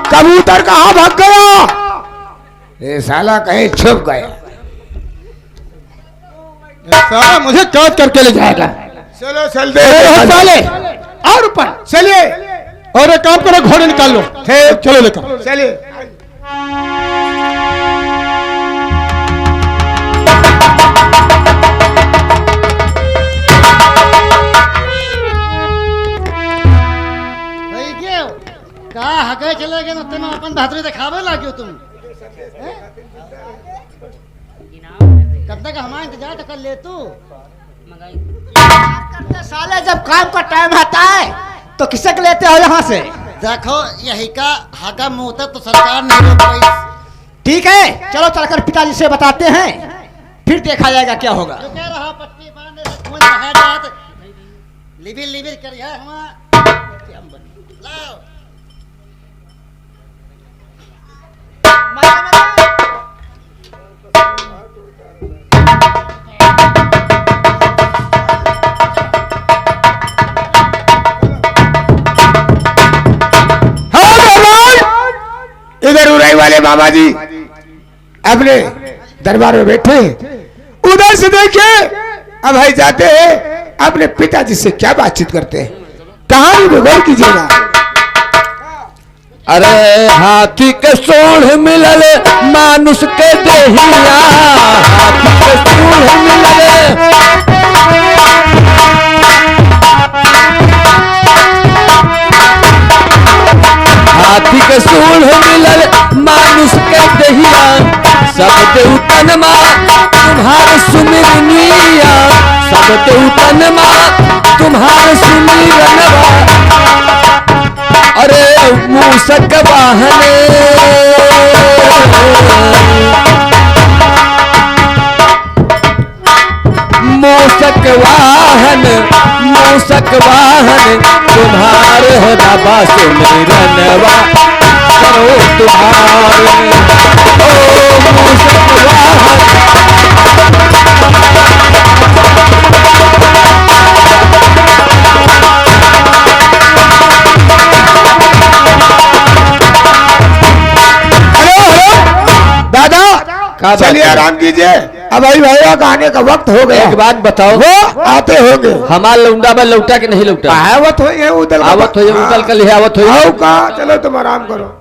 कबूतर कहाँ भाग गया? ये साला कहीं छुप गया। साला मुझे कैद करके ले जाएगा। चलो चल दे साले और ऊपर चलिए। और एक काम करो, घोड़े निकाल लो। चलो लेकर चलिए। कहा हके चले गए तुम अपन बहादुरी दिखावे लागे तुम। कब तक हमारा इंतजार तो कर ले तू। करते साले जब काम का टाइम आता है तो किसे के लेते हो यहाँ से? देखो यही का हका मुँह तो सरकार नहीं रोक पाई। ठीक है चलो चलकर पिताजी से बताते हैं, फिर देखा जाएगा क्या होगा। रहा पट्टी बांध लिबिर लिबिर करिए लाओ। इधर उड़ाई वाले मामा जी अपने दरबार में बैठे, उधर से देखिए अब भाई जाते हैं अपने पिताजी से क्या बातचीत करते हैं। कहानी में गौर कीजिएगा। अरे हाथी के सोढ़ मिलल मानुष के देहिया, हाथी के सोढ़ मिलल, हाथी के सोढ़ मिलल मानुष के देहिया, सब देवतन माँ तुम्हार सुमिरनिया, सब देवतन माँ तुम्हार सुमिरनवा। अरे मूसक वाहन मूसक वाहन मूसक वाहन तुम्हारे हो बाबा सुमिरनवा करो तुम्हारे। ओ मूसक वाहन चलिए आराम कीजिए, अब भाई भैया का आने का वक्त हो गया। एक बात बताओ, वो आते होंगे। हमारा लौंडा में लौटा के नहीं लौटा? आवत हो ये उदल आवत हो ये उदल का ले आवत हो। आओ का चलो तुम आराम करो।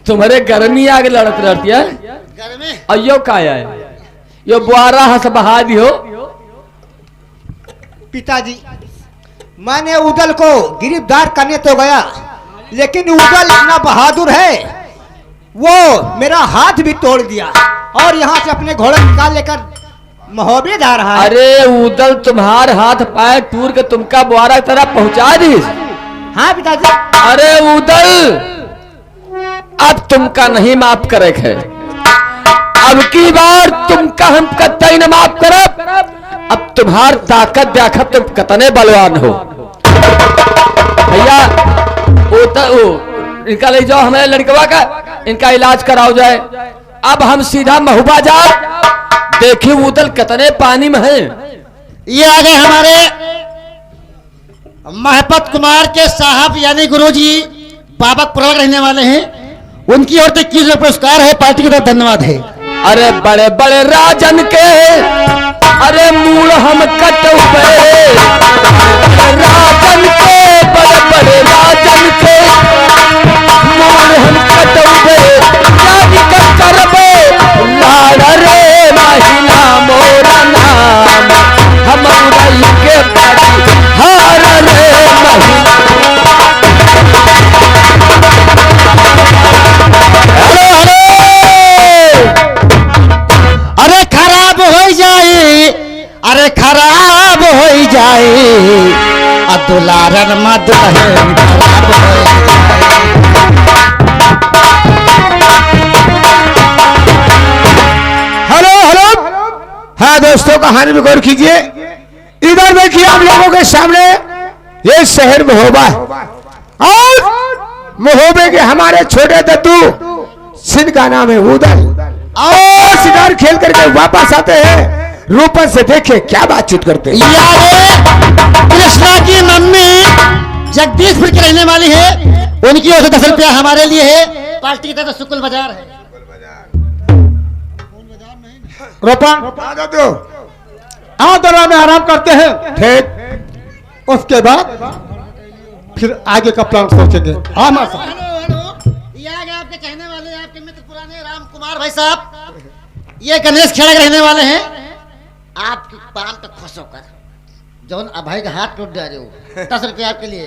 तुम्हारे गर्मी आगे लड़त रहती है गर्मी अयो का है यो बुआरा हस बहा दियो। पिताजी मैंने उदल को गिरफ्तार करने तो गया, लेकिन उदल इतना बहादुर है वो मेरा हाथ भी तोड़ दिया और यहाँ से अपने घोड़े निकाल लेकर महोबे जा रहा है। अरे उदल तुम्हार हाथ पाए टूर के तुमका बुआरा की तरफ पहुंचा दी। हाँ पिताजी। अरे उदल अब तुमका नहीं माफ करे है, अब की बार तुमका हम कतई न माफ करब। अब तुम्हार ताकत देखा तुम कतने बलवान हो। भैया इनका ले जाओ हमारे लड़कवा का, इनका इलाज कराओ जाए। अब हम सीधा महुबा जाओ, देखिए उदल कितने पानी में है। ये आगे हमारे महपत कुमार के साहब यानी गुरुजी बाबक पुराण रहने वाले हैं, उनकी ओर से 21 पुरस्कार है, पार्टी की तरफ धन्यवाद है। अरे बड़े बड़े राजन के अरे मूल हम कट पे राजन के बड़े बड़े राजन के दुलारन मत दुल्हन खराब होए। हेलो हेलो, हाँ दोस्तों कहानी में गौर कीजिए। इधर देखिए आप लोगों के सामने ये शहर महोबा है और महोबे के हमारे छोटे दद्दू सिंह का नाम है उदल, और शिकार खेल करके वापस आते हैं। रूपन से देखे क्या बातचीत करते हैं। यारे कृष्णा की मम्मी जगदीशपुर की रहने वाली है, उनकी ओर से 10 रुपया हमारे लिए है। पार्टी की तरफ से सुकुल बाजार है। रोपन हाँ दद्दू, आओ दरबार में आराम करते हैं, ठीक। उसके बाद फिर आगे का प्लान सोचेंगे। हाँ हमारे साथ। ये आ गए आपके कहने वाले, आपके मित्र पुराने राम कुमार भाई साहब, ये गणेश खेड़ा के रहने वाले हैं। आपकी पान तो खुश होकर जौन अभाई का हाथ टूट जा रहे हो, 10 रुपया आपके लिए।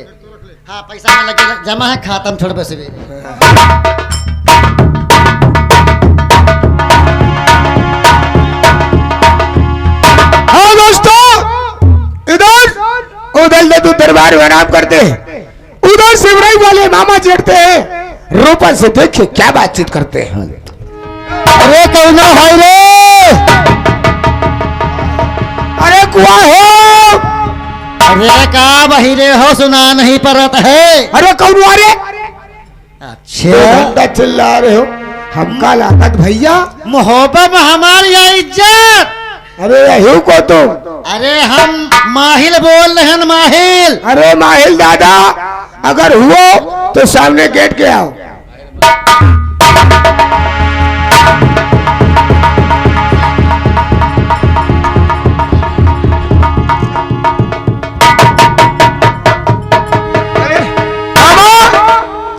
हाँ पैसा में लगे जमा है, खाता में छोड़ पैसे भी। हाँ दोस्तों, इधर उदल दद्दू दरबार में आराम करते हैं, उधर शिवराई वाले मामा चढ़ते हैं। रूपन से देखे क्या बातचीत करते हैं। अरे कौन है रे, अरे कुआ हो, अरे का बहिरे हो, सुना नहीं पड़त है। अरे कौन हुआ रे, अच्छा चिल्ला रहे हो, हमका लागत भैया मोहब्बत में हमारी इज्जत। अरे यही को तुम, अरे हम माहिल बोल रहे हैं, माहिल। अरे माहिल दादा, अगर हुआ तो सामने गेट के आओ।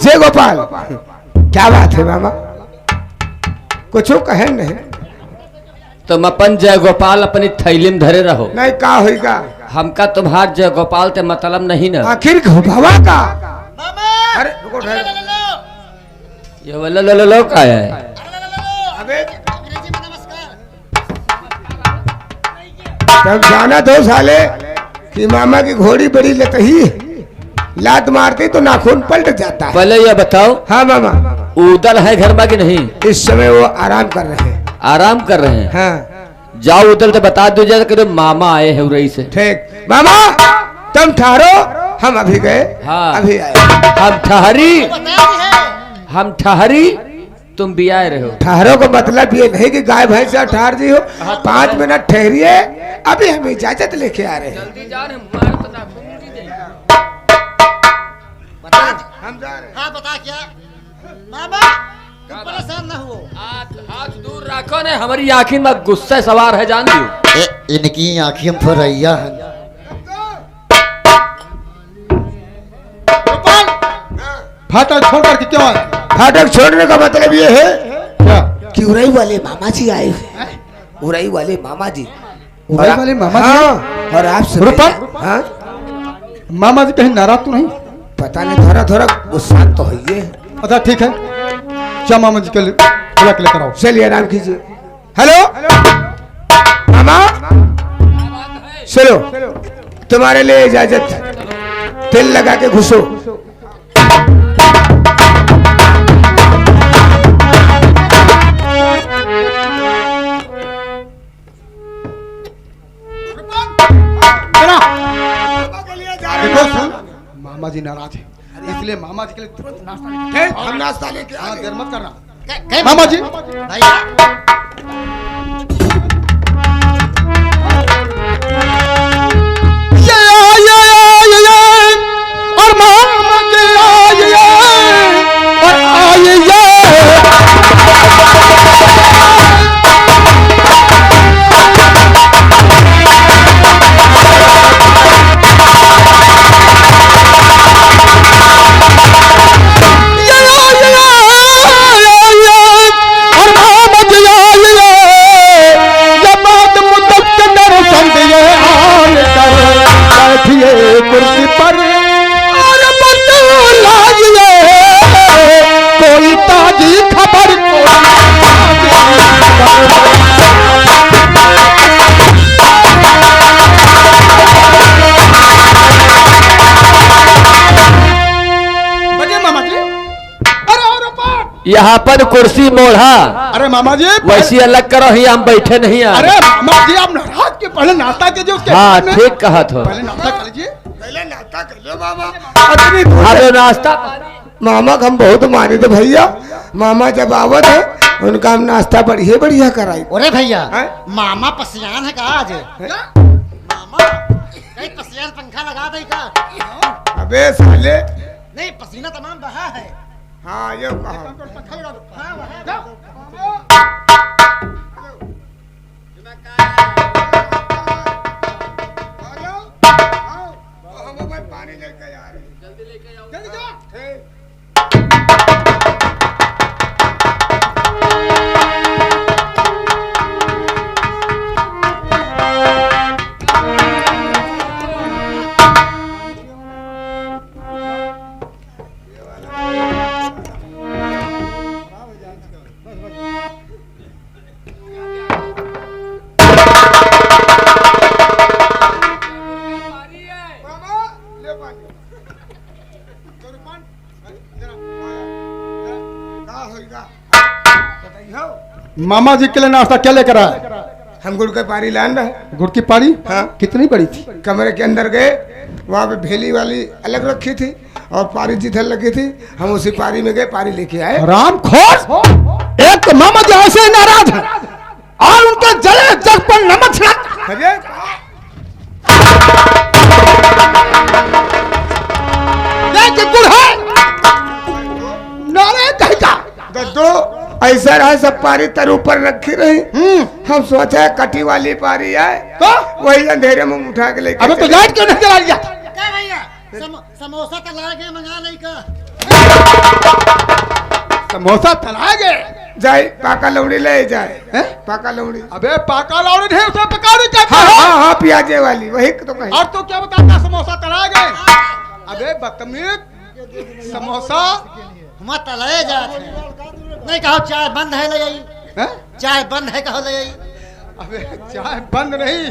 जय गोपाल, क्या बात है मामा, कुछ कहे नहीं? तुम अपन जय गोपाल अपनी थैली में धरे रहो। नहीं का होगा, हमका तुम्हार जय गोपाल ते मतलब नहीं ना। आखिर बाबा का। अरे रुको ठहरो, ये वाला लो का है। अबे तब जाना दो साले कि मामा की घोड़ी बड़ी लतही, लात मारती तो नाखून पलट जाता है। पहले ये बताओ, हाँ मामा, उदल है घर में कि नहीं? इस समय वो आराम कर रहे हैं। आराम कर रहे हैं? हाँ जाओ उदल से बता दो जरा कि मामा आए हैं उरई से। ठीक। मामा तुम ठहरो, हम अभी गए। हाँ अभी आए। हम ठहरी तुम भी आए रहे हो। ठहरो का मतलब ये नहीं कि गाय भैंस से ठहर दी हो, 5 मिनट ठहरिए, अभी हम इजाजत लेके आ रहे हैं। हम जा रहे हैं। हाँ बता क्या मामा, तुम परेशान न हो। हाथ दूर रखो ने, हमारी आंखी में गुस्से सवार है जान दो। इनकी आंखें में फुरैया है। फाटक छोड़ करके क्यों आए? फाटक छोड़ने का मतलब ये है क्या? कि उरई वाले मामा जी आए हैं। उरई वाले मामा जी, उरई वाले मामा जी? हाँ, और आप सब रूपन? हाँ, मामा जी कहीं नाराज तो नहीं? पता नहीं, थोड़ा थोड़ा गुस्सा तो है ये। अच्छा ठीक है, क्या मामा जी के लिए बुला के लेकर आओ। चलिए आराम कीजिए। हेलो मामा, चलो तुम्हारे लिए इजाजत, तेल लगा के घुसो। देखो सुन, मामा जी नाराज है, इसलिए मामा जी के लिए तुरंत नाश्ता लेके हम नाश्ता लेके आ हाँ, गए। देर मत करना। कहीं मामा जी भैया और मामा जी और यहाँ पर कुर्सी मोढ़ा अरे मामा जी वैसी अलग करो, ही हम बैठे नहीं हैं। अरे मामा जी आप नाराज के पहले नाश्ता कीजिए, उसके हाँ बाद में- ठीक कहा तो। पहले नाश्ता कर लीजिए। पहले नाश्ता कर लो मामा। अरे नाश्ता मामा को हम बहुत माने थे भैया। मामा जब आवत है उनका हम नाश्ता बढ़िया बढ़िया कराई। अरे भैया हैं? मामा पसियान है का आज? मामा कहीं पसियान पंखा लगा दे का? अबे साले, नहीं पसीना तमाम बहा है। हाँ ये कहा। पंखा लगा दो। हाँ, वहाँ। पानी लेके आ रहे हैं। जल्दी लेके आओ, जल्दी जाओ। मामा जी के लिए नाश्ता क्या लेकर आए? हम गुड़ के पारी लान रहे। गुड़ की पारी? हाँ। कितनी बड़ी थी? कमरे के अंदर गए, वहाँ पे भेली वाली अलग रखी थी और पारी जिधर लगी थी, हम उसी पारी में गए, पारी लेके आए। राम खोर, एक तो मामा जी ऐसे ही नाराज है और उनके जले जग पर नमक छिड़क। अरे ये गुड़ है नारे कहेगा। दद्दो ऐसा रहा, सब पारी तर ऊपर रखी रही। हम सोचा है कटी वाली पारी आए तो वही अंधेरे में उठा के लेके अबे तो चले। लाइट क्यों नहीं जला लिया? क्या भैया समोसा तो ला के मंगा ले का? समोसा तला गए। जाए पाका लौड़ी ले जाए। हैं? पाका लौड़ी। अबे पाका लौड़ी नहीं, उसे पका नहीं कहते हाँ हैं। हाँ हाँ प्याजे वाली वही तो कही। और तो क्या बताता समोसा तला गए? अबे बदतमीज, समोसा हम तलाए जात है। नहीं कहो चाय बंद है ले आई। हैं? चाय बंद है कहो ले आई। अबे चाय बंद नहीं,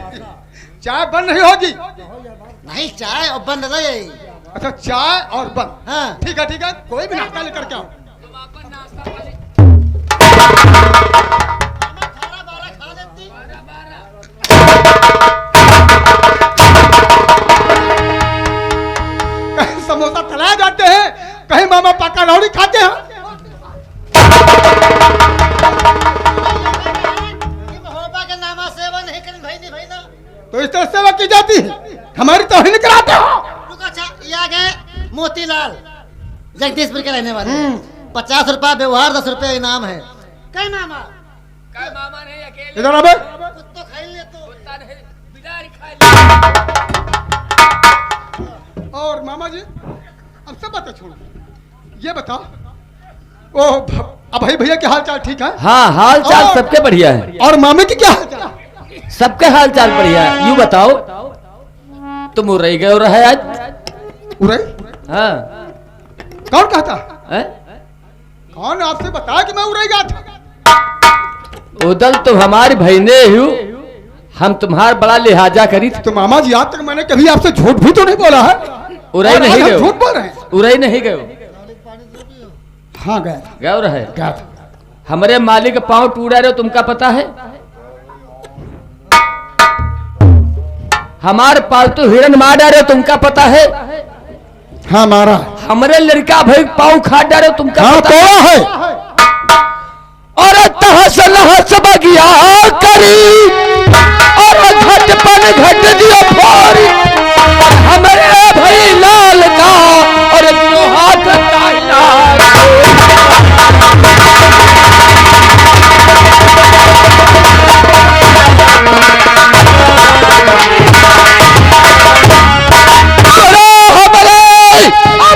चाय बंद नहीं होगी। नहीं चाय और बंद ले आई। अच्छा चाय और बंद, हाँ ठीक है, कोई भी नाश्ता लेकर के आओ। खा लेती। कहीं समोसा तलाए जाते हैं, कहीं मामा पाका लौड़ी खाते हैं। महोबा के नामा सेवा नहीं करें भाई नहीं भाई ना। तो इस तरह सेवा की जाती है, हमारी तौहीन कराते हो। रुको अच्छा, ये आ गए मोतीलाल जगदीशपुर के रहने वाले। 50 रुपया व्यवहार, 10 रुपया इनाम है। कई मामा? काय मामा नहीं अकेले इधर अबे कुत्तो खाई ले तो। कुत्ता नहीं बिलाड़ी खा ले। और मामा जी अब सब बातें छोड़ो, ये बताओ ओ अब भाई भैया के हाल चाल ठीक है? हाँ हाल चाल और- सबके बढ़िया है, और मामे की क्या हाल चाल? सबके हाल चाल बढ़िया है। यूँ बताओ तुम उरई गए हो रहे आज? उरे हाँ कौन कहता? हैं? कौन आपसे बताया कि मैं उरे गया था? उदल तुम हमारी बहने हो, हम तुम्हार बड़ा लिहाजा करी थी। तो मामा जी आज तक मैंने कभी आपसे झूठ भी तो नहीं बोला है। उरई और नहीं आज हम गए झूठ हो? बोल रहे हैं। उरई नहीं गए हो? हाँ गया था, गए रहे? गया था। हमारे मालिक के पाँव टूटा रहे हो, तुमका पता है? हमारे पालतू हिरन मार डाले हो, तुमका पता है? हाँ मारा। हमारे लड़का भाई पाँव खा डाले हो, तुमका हाँ पता तो है। और तहस नहस बगिया करी और घटपन घट दियो फोरी हमारे भाई लाल का और तो हाथ ताइला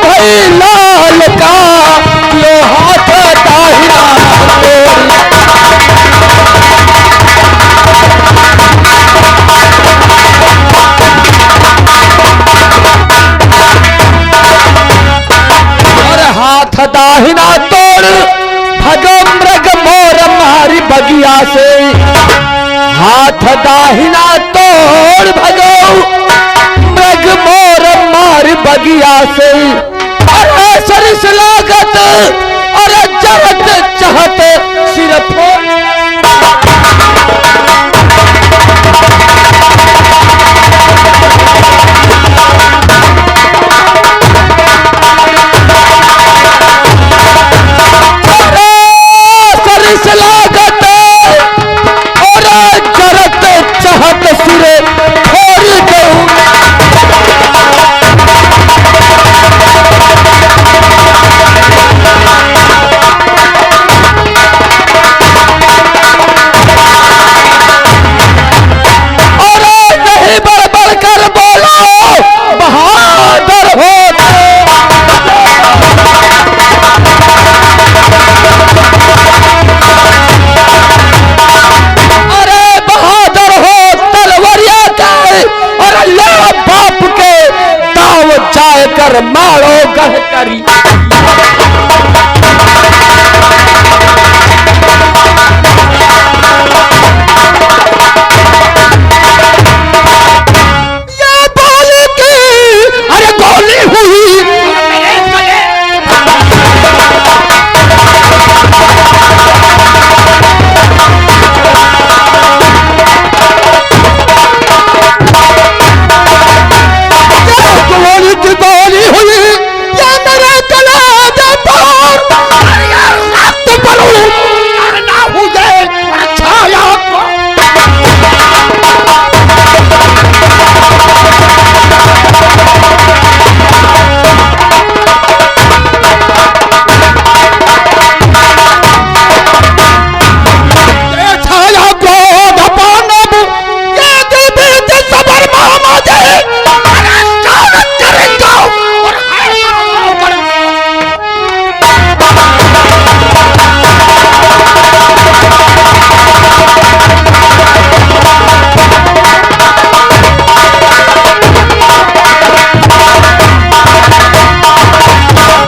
भाई लाल का लो हाथ ताहिरा और हाथ दाहिना तोड़ भगो मृग मोर मारी बगिया से, हाथ दाहिना तोड़ भगो मृग मोर मारी बगिया से। अरे सरिस लागत अरे जगत ये फोन। सरिस लागत और जरत चाहत सिरे छोड़ दऊं। और नहीं बड़बड़ कर बोलो बहादुर हो बाप के दाव जाए कर मारो गढ़ करी। ये बोली की अरे गोली हुई की बोली हुई या मेरे कलेजे पर रक्त पड़ूं ना हो जाए छाया को। छाया क्रोध पानब ये बीच सबर मोहम्मद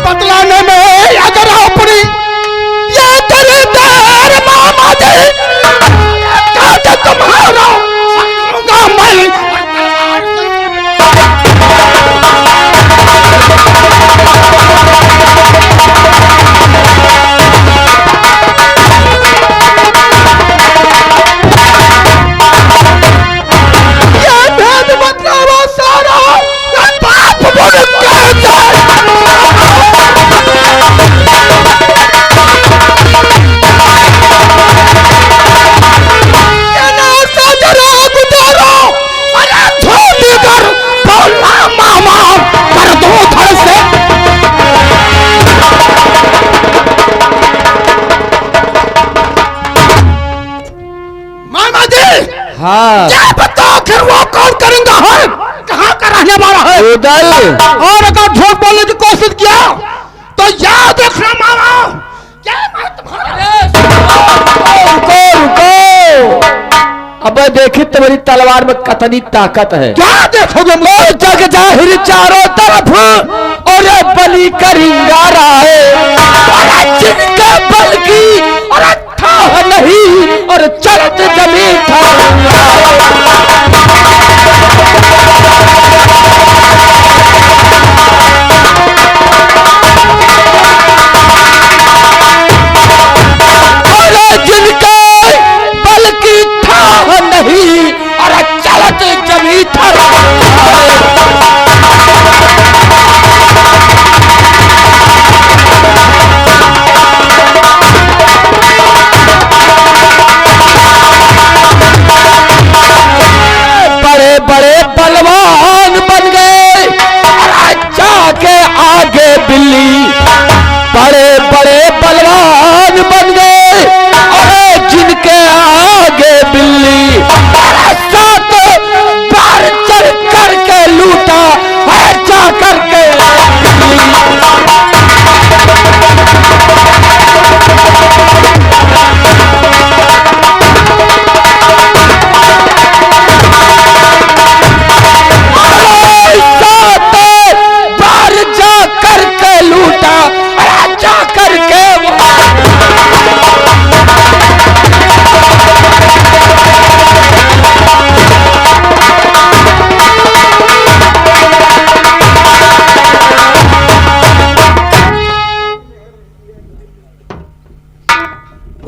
बतलाने में अगर अपनी ये दरिद्र मामा दे काट तुम्हारा मैं ये भेद बतलावा सारा बाप बोल के हाँ क्या बताओ फिर वो कौन करेंगे है कहाँ का रहने वाला है उदय। और अगर झूठ बोलने की कोशिश किया तो याद रखना मामा क्या मैं तुम्हारा रुको अबे देखी तुम्हारी तलवार में कतनी ताकत है। क्या देखोगे मोर जग जाहिर चारों तरफ और बलि करिंगारा है जिनके बल की और था नहीं और चलत जमीन था। और जिनके बल की था नहीं और चलत जमीन था।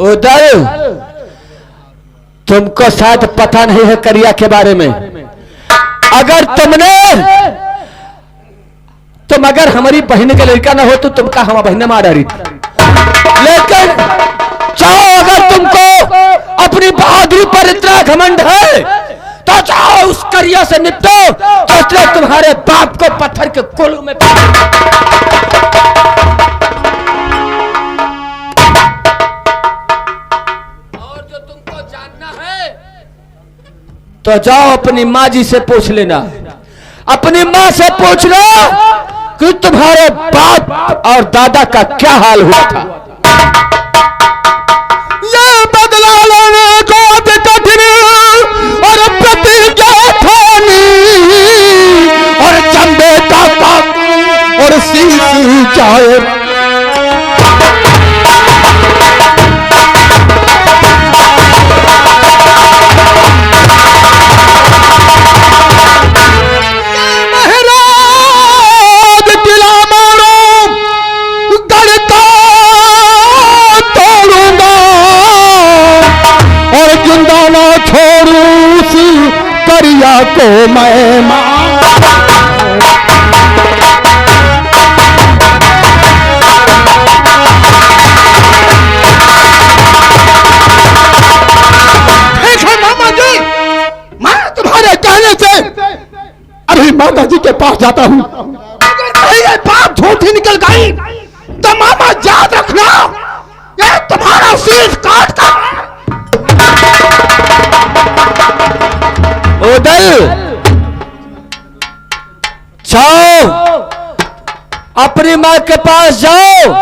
उदय, तुमको शायद पता नहीं है करिया के बारे में। अगर तुम अगर हमारी बहन का लड़का ना हो तो तुमका हम बहन मार डाली। लेकिन चाहो, अगर तुमको अपनी बहादुरी पर इतना घमंड है तो जाओ उस करिया से निपटो, तो इसलिए तुम्हारे बाप को पत्थर के कोलू में और जो तुमको जानना है तो जाओ अपनी माँ जी से पूछ लेना। अपनी माँ से पूछ लो कि तुम्हारे बाप और दादा का क्या हाल हुआ था। ये बदला लेने को अति कठिन और प्रतिज्ञा ठानी, और चंबे का पाप और सीसी जाए। को मैं मामा जी, मैं तुम्हारे कहने से अभी माता जी के पास जाता हूँ। अगर कहीं ये बात झूठी निकल गई तो मामा याद रखना, ये तुम्हारा शीश काट कर। उदय, जाओ अपनी माँ के पास जाओ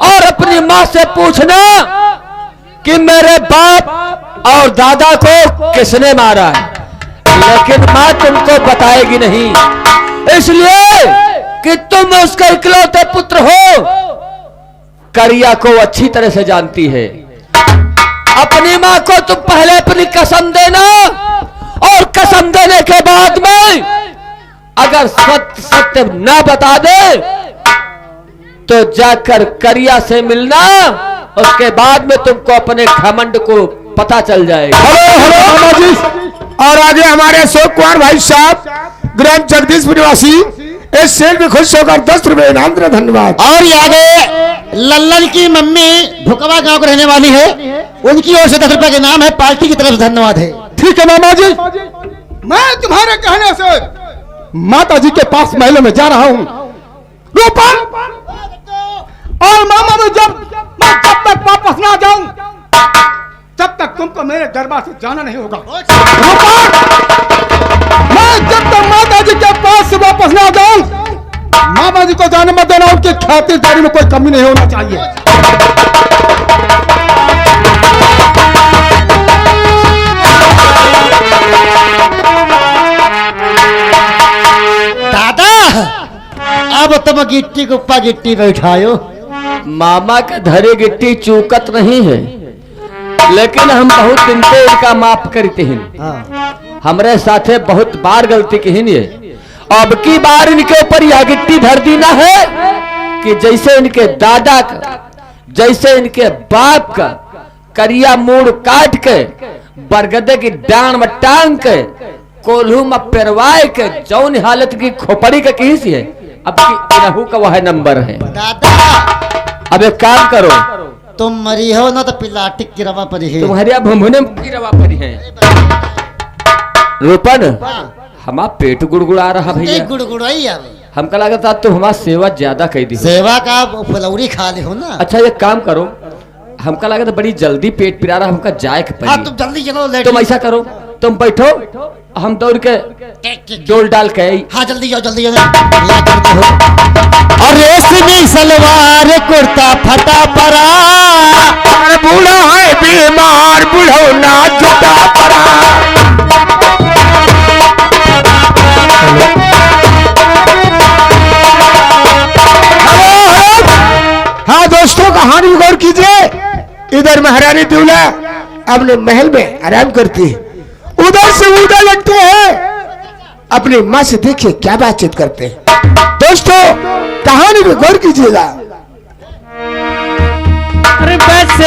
और अपनी माँ से पूछना कि मेरे बाप और दादा को किसने मारा है। लेकिन माँ तुमको बताएगी नहीं, इसलिए कि तुम उसके इकलौते पुत्र हो। करिया को अच्छी तरह से जानती है। अपनी माँ को तुम पहले अपनी कसम देना, और कसम देने के बाद में अगर सत्य न बता दे तो जाकर करिया से मिलना, उसके बाद में तुमको अपने घमंड को पता चल जाएगा। हेलो मामा जी। और आगे हमारे अशोक कुमार भाई साहब, ग्राम जगदीशपुर निवासी, इस सेल में खुश होकर 10 रुपए इनाम देना, धन्यवाद। और ये आगे लल्लन की मम्मी भुकवा गांव को रहने वाली है, उनकी ओर से 10 रुपए के नाम है, पार्टी की तरफ से धन्यवाद है। ठीक है मामा जी, मैं तुम्हारे कहने से माता जी के पास महल में जा रहा हूँ। रूपन और मामा मैं जब तक वापस ना जाऊं तब तक तुमको मेरे दरबार से जाना नहीं होगा। रूपन, मैं जब तक माता जी के पास से वापस ना जाऊं, मामा जी को जाने मत देना। उनकी खातिरदारी में कोई कमी नहीं होना चाहिए। दादा, अब तुम गिट्टी गुप्पा गिट्टी बैठायो। मामा के धरे गिट्टी चूकत नहीं है, लेकिन हम बहुत दिन से इनका माफ करते हैं। हमरे साथे बहुत बार गलती की है। अब की बार इनके ऊपर यह गिट्टी धर दी ना है कि जैसे इनके दादा का, जैसे इनके बाप का करिया मूड काट के बरगदे की डांड में टांग के कोल्हू में पेरवाए के जौन हालत की खोपड़ी का किस है। अब की इनहू का वह नंबर है। दादा, अब एक काम करो, तुम मरी हो ना तो पिलाटिक की रवा परी है। तुम्हारे भुमने की रवा परी है। रूपन, हमारा पेट गुड़गुड़ा रहा भैया। गुड़गुड़ाई आवे। हमका लगा था तुम हमारा सेवा ज्यादा कर दी। सेवा का फलौरी खा ले हो ना। अच्छा एक काम करो, हमका लगा था बड़ी जल्दी पेट पिरा रहा, हमका जाए के हाँ, तुम जल्दी चलो। तुम ऐसा करो, तुम बैठो, हम दौड़ के डोल डाल के। हाँ जल्दी जाओ, जल्दी जाओ। और रेशमी सलवार कुर्ता फटा पड़ा, बूढ़ा है बीमार, बूढ़ो ना जुटा पड़ा। हाँ दोस्तों, कहानी गौर कीजिए। इधर महारानी दूल्हा अपने महल में आराम करती है, उधर से उधर लगते हैं, अपनी माँ से देखिए क्या बातचीत करते हैं। दोस्तों कहानी में गौर कीजिएगा। बस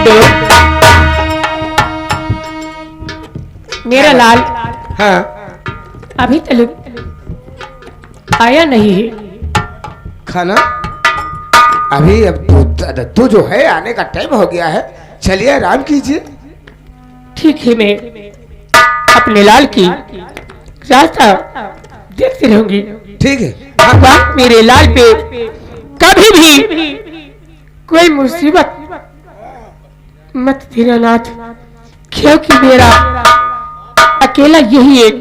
पांडु, मेरा लाल हाँ अभी तक आया नहीं है। खाना अभी अब तो जो है आने का टाइम हो गया है, चलिए आराम कीजिए। ठीक है, मैं अपने लाल की रास्ता देखती रहूंगी। ठीक है। भगवान मेरे लाल पे कभी भी कोई मुसीबत मत देना नाथ, क्योंकि मेरा अकेला यही एक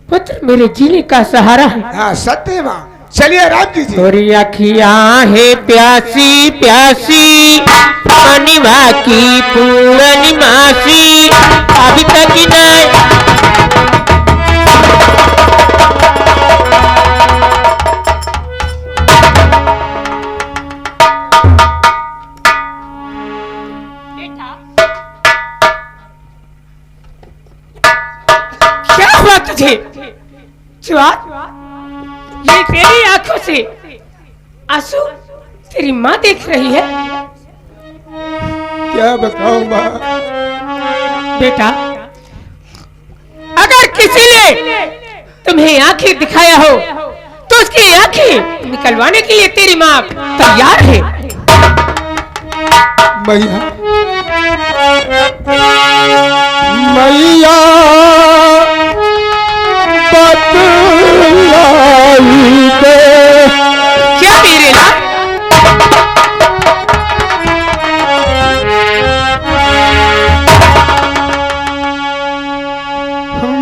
पुत्र मेरे जीने का सहारा है। हाँ सत्य माँ, चलिए आराम कीजिए। थोड़ी अखियां है प्यासी प्यासी, मनिमा की पूर्णिमासी, अभी तक नहीं। क्या हुआ तुझे चुआत? ये तेरी आंखों से आंसू तेरी माँ देख रही है। क्या बताऊं माँ? बेटा, अगर किसी ने तुम्हें आंखें दिखाया हो तो उसकी आंखें निकलवाने के लिए तेरी माँ तैयार है। मैया मैया बतलाई दे। क्या मेरे लाल?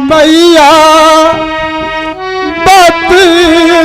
मैया बतलाई